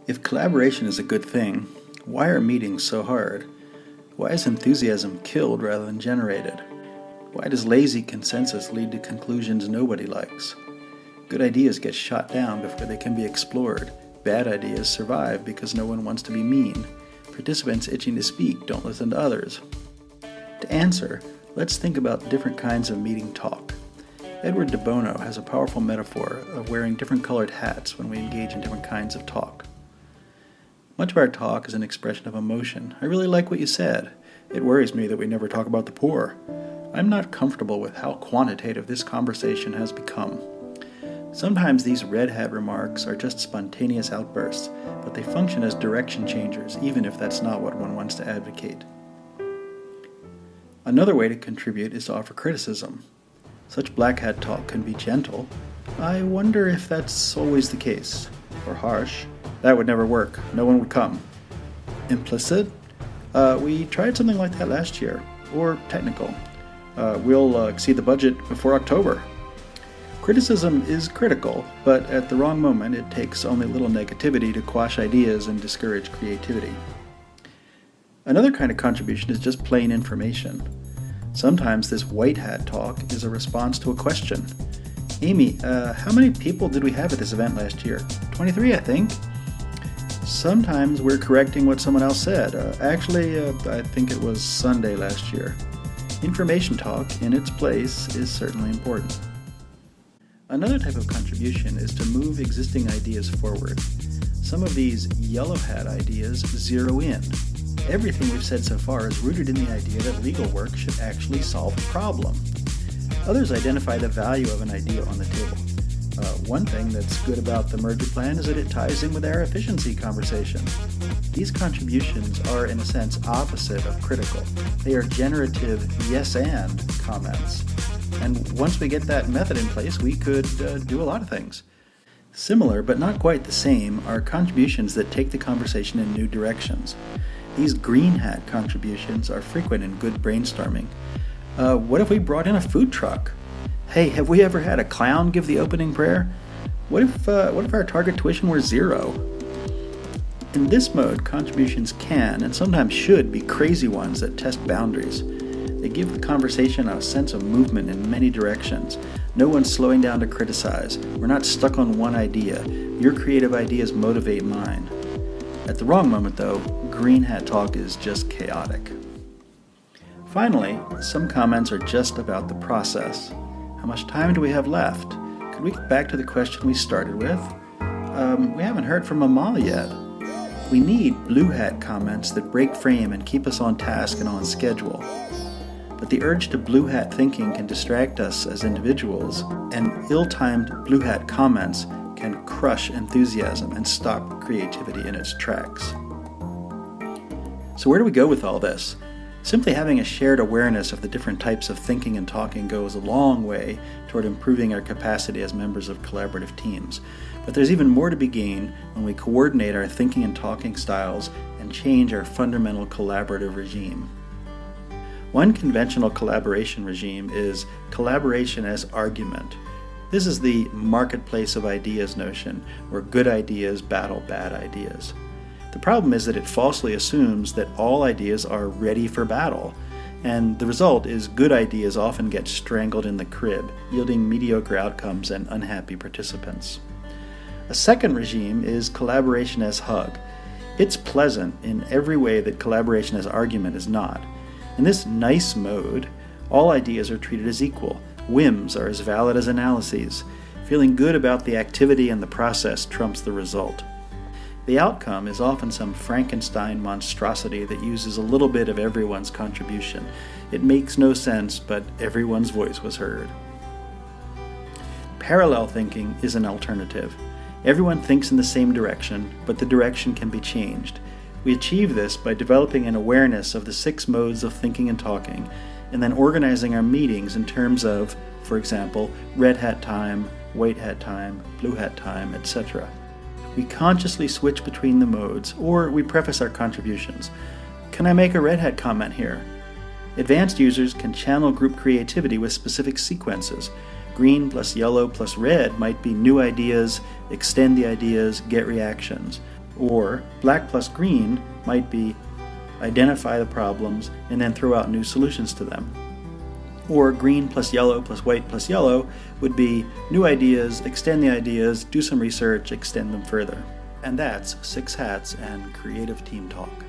If collaboration is a good thing, why are meetings so hard? Why is enthusiasm killed rather than generated? Why does lazy consensus lead to conclusions nobody likes? Good ideas get shot down before they can be explored. Bad ideas survive because no one wants to be mean. Participants itching to speak don't listen to others. To answer, let's think about different kinds of meeting talk. Edward de Bono has a powerful metaphor of wearing different colored hats when we engage in different kinds of talk. Much of our talk is an expression of emotion. I really like what you said. It worries me that we never talk about the poor. I'm not comfortable with how quantitative this conversation has become. Sometimes these red hat remarks are just spontaneous outbursts, but they function as direction changers, even if that's not what one wants to advocate. Another way to contribute is to offer criticism. Such black hat talk can be gentle. I wonder if that's always the case. Or harsh. That would never work. No one would come. Implicit? We tried something like that last year. Or technical. We'll exceed the budget before October. Criticism is critical, but at the wrong moment it takes only a little negativity to quash ideas and discourage creativity. Another kind of contribution is just plain information. Sometimes this white hat talk is a response to a question. Amy, how many people did we have at this event last year? 23, I think. Sometimes we're correcting what someone else said. I think it was Sunday last year. Information talk, in its place, is certainly important. Another type of contribution is to move existing ideas forward. Some of these yellow hat ideas zero in. Everything we've said so far is rooted in the idea that legal work should actually solve a problem. Others identify the value of an idea on the table. One thing that's good about the merger plan is that it ties in with our efficiency conversation. These contributions are, in a sense, opposite of critical. They are generative yes and comments. And once we get that method in place, we could do a lot of things. Similar, but not quite the same, are contributions that take the conversation in new directions. These green hat contributions are frequent in good brainstorming. What if we brought in a food truck? Hey, have we ever had a clown give the opening prayer? What if our target tuition were $0? In this mode, contributions can, and sometimes should, be crazy ones that test boundaries. They give the conversation a sense of movement in many directions. No one's slowing down to criticize. We're not stuck on one idea. Your creative ideas motivate mine. At the wrong moment, though, green hat talk is just chaotic. Finally, some comments are just about the process. How much time do we have left? Could we get back to the question we started with? We haven't heard from Amal yet. We need blue hat comments that break frame and keep us on task and on schedule. But the urge to blue hat thinking can distract us as individuals, and ill-timed blue hat comments can crush enthusiasm and stop creativity in its tracks. So where do we go with all this? Simply having a shared awareness of the different types of thinking and talking goes a long way toward improving our capacity as members of collaborative teams. But there's even more to be gained when we coordinate our thinking and talking styles and change our fundamental collaborative regime. One conventional collaboration regime is collaboration as argument. This is the marketplace of ideas notion, where good ideas battle bad ideas. The problem is that it falsely assumes that all ideas are ready for battle, and the result is good ideas often get strangled in the crib, yielding mediocre outcomes and unhappy participants. A second regime is collaboration as hug. It's pleasant in every way that collaboration as argument is not. In this nice mode, all ideas are treated as equal. Whims are as valid as analyses. Feeling good about the activity and the process trumps the result. The outcome is often some Frankenstein monstrosity that uses a little bit of everyone's contribution. It makes no sense, but everyone's voice was heard. Parallel thinking is an alternative. Everyone thinks in the same direction, but the direction can be changed. We achieve this by developing an awareness of the 6 modes of thinking and talking, and then organizing our meetings in terms of, for example, red hat time, white hat time, blue hat time, etc. We consciously switch between the modes, or we preface our contributions. Can I make a red hat comment here? Advanced users can channel group creativity with specific sequences. Green plus yellow plus red might be new ideas, extend the ideas, get reactions. Or black plus green might be identify the problems and then throw out new solutions to them. Or green plus white plus yellow would be new ideas, extend the ideas, do some research, extend them further. And that's 6 Hats and Creative Team Talk.